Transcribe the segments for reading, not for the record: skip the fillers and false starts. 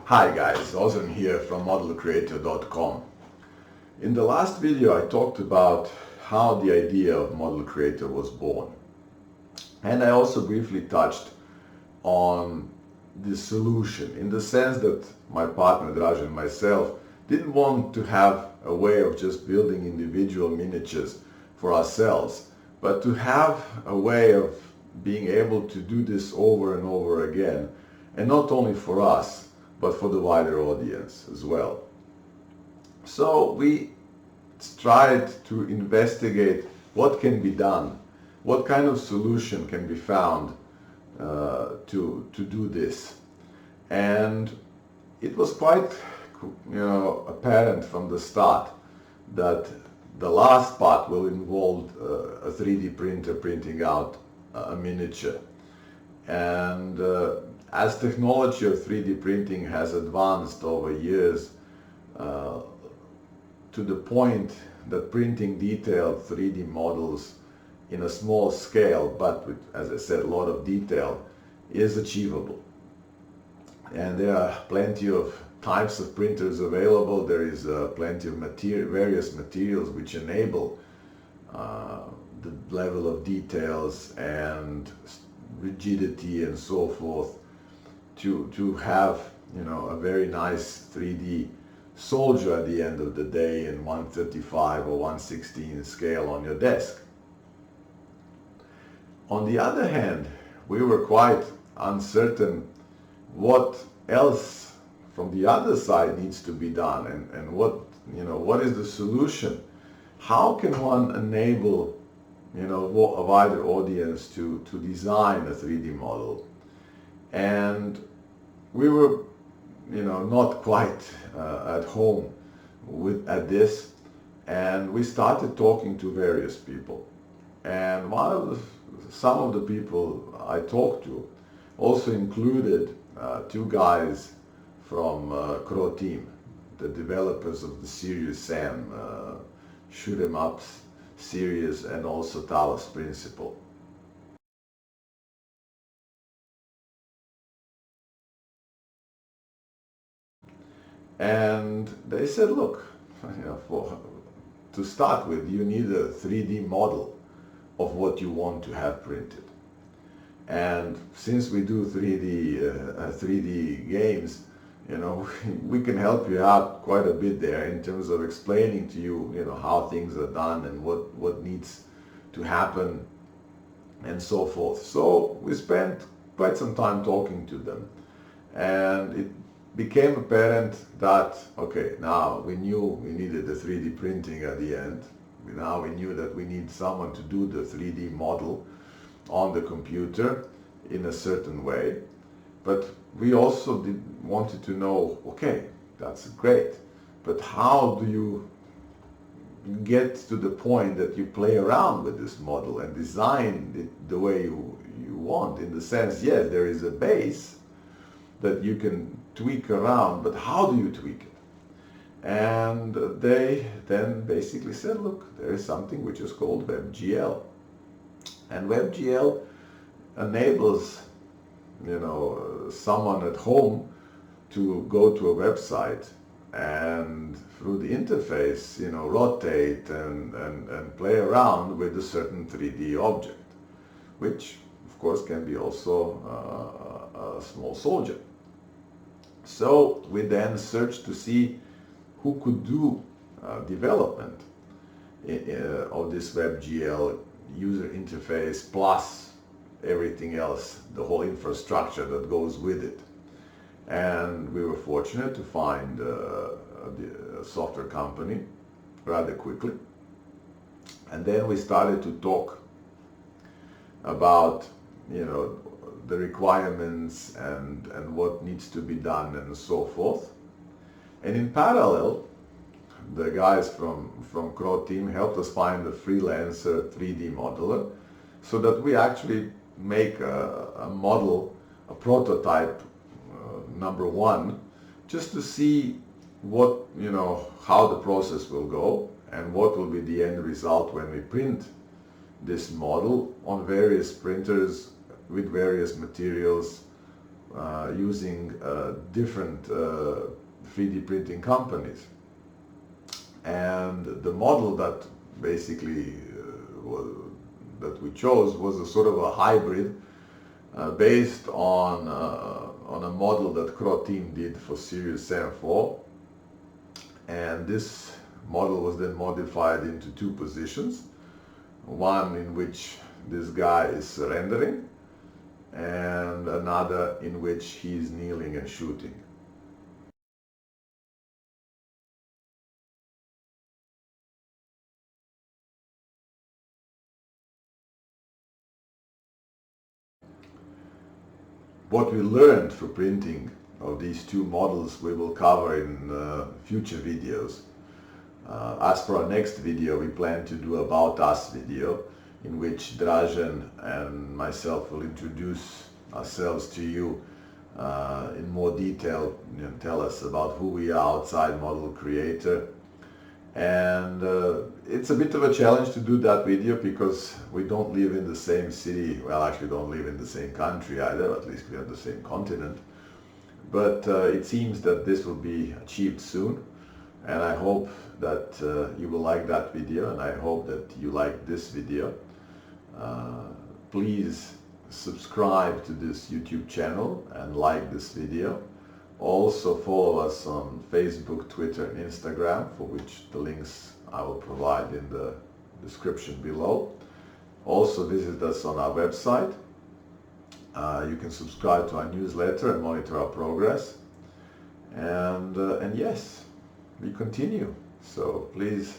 Hi guys, Ozan here from modelcreator.com. In the last video I talked about how the idea of Model Creator was born. And I also briefly touched on the solution in the sense that my partner Dražen and myself didn't want to have a way of just building individual miniatures for ourselves, but to have a way of being able to do this over and over again, and not only for us, but for the wider audience as well. So we tried to investigate what can be done, what kind of solution can be found to do this. And it was quite apparent from the start that the last part will involve a 3D printer printing out a miniature. And as technology of 3D printing has advanced over years to the point that printing detailed 3D models in a small scale, but with, as I said, a lot of detail, is achievable. And there are plenty of types of printers available. There is plenty of various materials which enable the level of details and rigidity and so forth to have a very nice 3D soldier at the end of the day in 135 or 116 scale on your desk. On the other hand, we were quite uncertain what else from the other side needs to be done, and what is the solution? How can one enable a wider audience to design a 3D model? And we were not quite at home at this, and we started talking to various people. And some of the people I talked to also included two guys from Crow Team, the developers of the Serious Sam shoot 'em ups series, and also Talos Principle. And they said, look, to start with, you need a 3D model of what you want to have printed. And since we do 3D games, we can help you out quite a bit there in terms of explaining to you, how things are done and what needs to happen and so forth. So we spent quite some time talking to them, and it became apparent that, okay, now we knew we needed the 3D printing at the end. Now we knew that we need someone to do the 3D model on the computer in a certain way. But we also wanted to know, okay, that's great, but how do you get to the point that you play around with this model and design it the way you want? In the sense, yes, there is a base that you can tweak around, but how do you tweak it? And they then basically said, look, there is something which is called WebGL. And WebGL enables someone at home to go to a website and through the interface rotate and play around with a certain 3D object, which of course can be also a small soldier. So we then searched to see who could do development of this WebGL user interface plus everything else, the whole infrastructure that goes with it. And we were fortunate to find a software company rather quickly. And then we started to talk about the requirements and what needs to be done and so forth. And in parallel, the guys from Crow Team helped us find a freelancer 3D modeler so that we actually make a model, a prototype number one, just to see what, how the process will go and what will be the end result when we print this model on various printers with various materials using different 3D printing companies. And the model that basically that we chose was a sort of a hybrid based on a model that Crow team did for Series 74. And this model was then modified into two positions. One in which this guy is surrendering, and another in which he's kneeling and shooting. What we learned for printing of these two models we will cover in future videos. As for our next video, we plan to do About Us video, in which Dražen and myself will introduce ourselves to you in more detail, and tell us about who we are outside Model Creator. And it's a bit of a challenge to do that video because we don't live in the same city. Well, actually don't live in the same country either, at least we have the same continent. But it seems that this will be achieved soon, and I hope that you will like that video, and I hope that you like this video. Please subscribe to this YouTube channel and like this video. Also follow us on Facebook, Twitter and Instagram, for which the links I will provide in the description below. Also visit us on our website. You can subscribe to our newsletter and monitor our progress. And yes, we continue. So please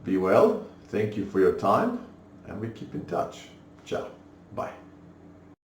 be well. Thank you for your time, and we keep in touch. Ciao. Bye.